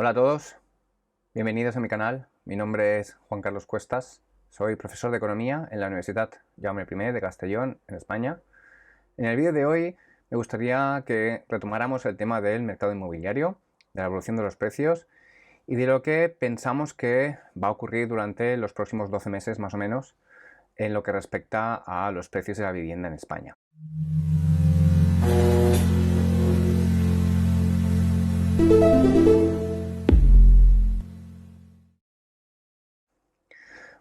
Hola a todos, bienvenidos a mi canal. Mi nombre es Juan Carlos Cuestas, soy profesor de Economía en la Universidad Jaume I de Castellón, en España. En el vídeo de hoy me gustaría que retomáramos el tema del mercado inmobiliario, de la evolución de los precios y de lo que pensamos que va a ocurrir durante los próximos 12 meses más o menos en lo que respecta a los precios de la vivienda en España.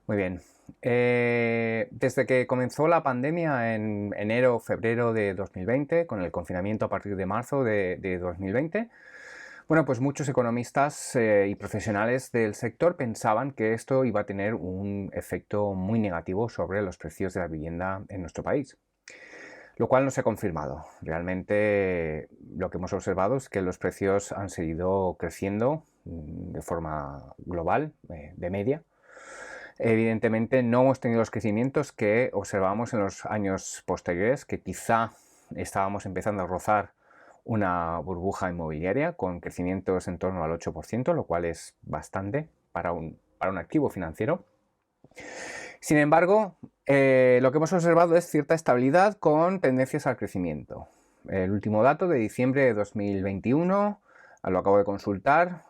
Muy bien. Desde que comenzó la pandemia en enero o febrero de 2020, con el confinamiento a partir de marzo de 2020, bueno, pues muchos economistas y profesionales del sector pensaban que esto iba a tener un efecto muy negativo sobre los precios de la vivienda en nuestro país, lo cual no se ha confirmado. Realmente lo que hemos observado es que los precios han seguido creciendo de forma global, de media. Evidentemente no hemos tenido los crecimientos que observamos en los años posteriores, que quizá estábamos empezando a rozar una burbuja inmobiliaria con crecimientos en torno al 8%, lo cual es bastante para un activo financiero. Sin embargo, lo que hemos observado es cierta estabilidad con tendencias al crecimiento. El último dato de diciembre de 2021, lo acabo de consultar,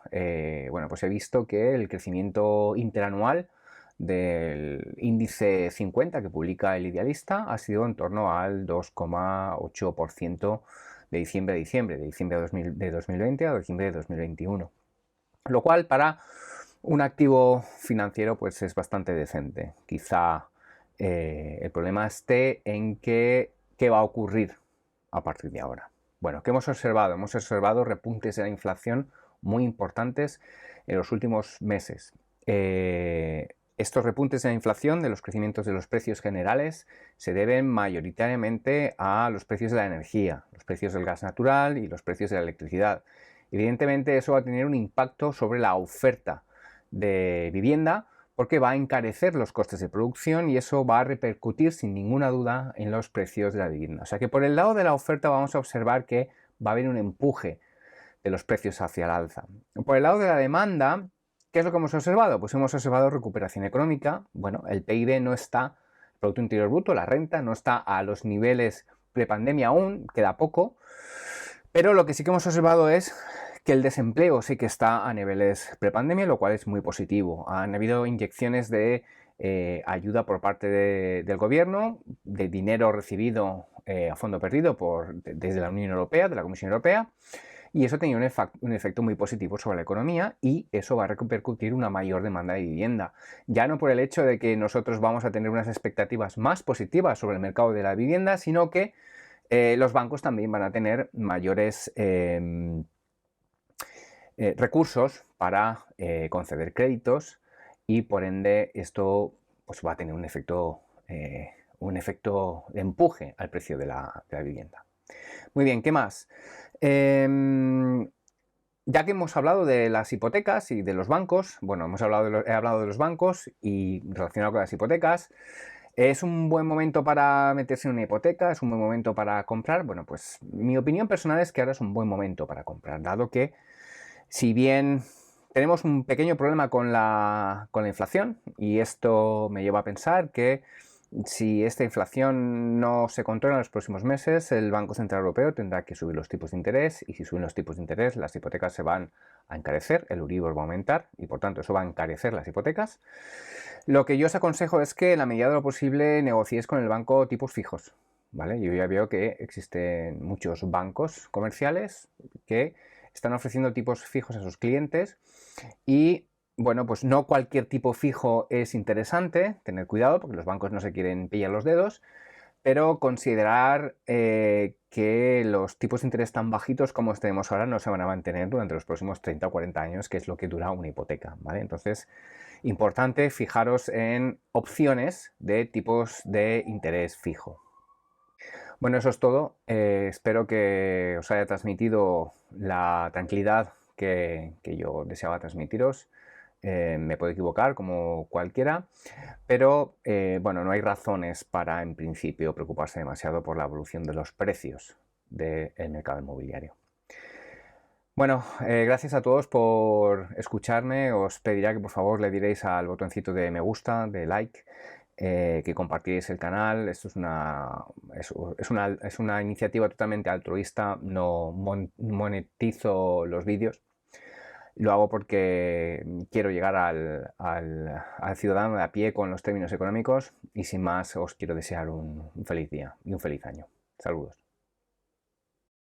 bueno, pues he visto que el crecimiento interanual del índice 50 que publica el Idealista ha sido en torno al 2,8% de diciembre a diciembre, de diciembre de 2020 a diciembre de 2021. Lo cual para un activo financiero pues es bastante decente. Quizá el problema esté en qué va a ocurrir a partir de ahora. Bueno, ¿qué hemos observado? Hemos observado repuntes de la inflación muy importantes en los últimos meses. Estos repuntes de la inflación, de los crecimientos de los precios generales, se deben mayoritariamente a los precios de la energía, los precios del gas natural y los precios de la electricidad. Evidentemente eso va a tener un impacto sobre la oferta de vivienda porque va a encarecer los costes de producción y eso va a repercutir sin ninguna duda en los precios de la vivienda. O sea que por el lado de la oferta vamos a observar que va a haber un empuje de los precios hacia el alza. Por el lado de la demanda, ¿qué es lo que hemos observado? Pues hemos observado recuperación económica. Bueno, el PIB no está, el Producto Interior Bruto, la renta, no está a los niveles prepandemia aún, queda poco. Pero lo que sí que hemos observado es que el desempleo sí que está a niveles prepandemia, lo cual es muy positivo. Han habido inyecciones de ayuda por parte del gobierno, de dinero recibido a fondo perdido desde la Unión Europea, de la Comisión Europea, y eso tenía un efecto muy positivo sobre la economía y eso va a repercutir una mayor demanda de vivienda. Ya no por el hecho de que nosotros vamos a tener unas expectativas más positivas sobre el mercado de la vivienda, sino que los bancos también van a tener mayores recursos para conceder créditos y por ende esto pues, va a tener un efecto de empuje al precio de la vivienda. Muy bien, ¿qué más? Ya que hemos hablado de las hipotecas y de los bancos, bueno, he hablado de los bancos y relacionado con las hipotecas, ¿es un buen momento para meterse en una hipoteca? ¿Es un buen momento para comprar? Bueno, pues mi opinión personal es que ahora es un buen momento para comprar, dado que si bien tenemos un pequeño problema con la inflación, y esto me lleva a pensar que si esta inflación no se controla en los próximos meses, el Banco Central Europeo tendrá que subir los tipos de interés, y si suben los tipos de interés, las hipotecas se van a encarecer, el Euribor va a aumentar, y por tanto eso va a encarecer las hipotecas. Lo que yo os aconsejo es que en la medida de lo posible negociéis con el banco tipos fijos, ¿vale? Yo ya veo que existen muchos bancos comerciales que están ofreciendo tipos fijos a sus clientes y bueno, pues no cualquier tipo fijo es interesante, tener cuidado porque los bancos no se quieren pillar los dedos, pero considerar que los tipos de interés tan bajitos como los tenemos ahora no se van a mantener durante los próximos 30 o 40 años, que es lo que dura una hipoteca, ¿vale? Entonces, importante fijaros en opciones de tipos de interés fijo. Bueno, eso es todo. Espero que os haya transmitido la tranquilidad que yo deseaba transmitiros. Me puedo equivocar como cualquiera, pero bueno, no hay razones para en principio preocuparse demasiado por la evolución de los precios del mercado inmobiliario. Bueno, gracias a todos por escucharme. Os pediría que por favor le diréis al botoncito de me gusta, de like, que compartiréis el canal. Esto es una iniciativa totalmente altruista. No monetizo los vídeos. Lo hago porque quiero llegar al ciudadano de a pie con los términos económicos y sin más os quiero desear un feliz día y un feliz año. Saludos.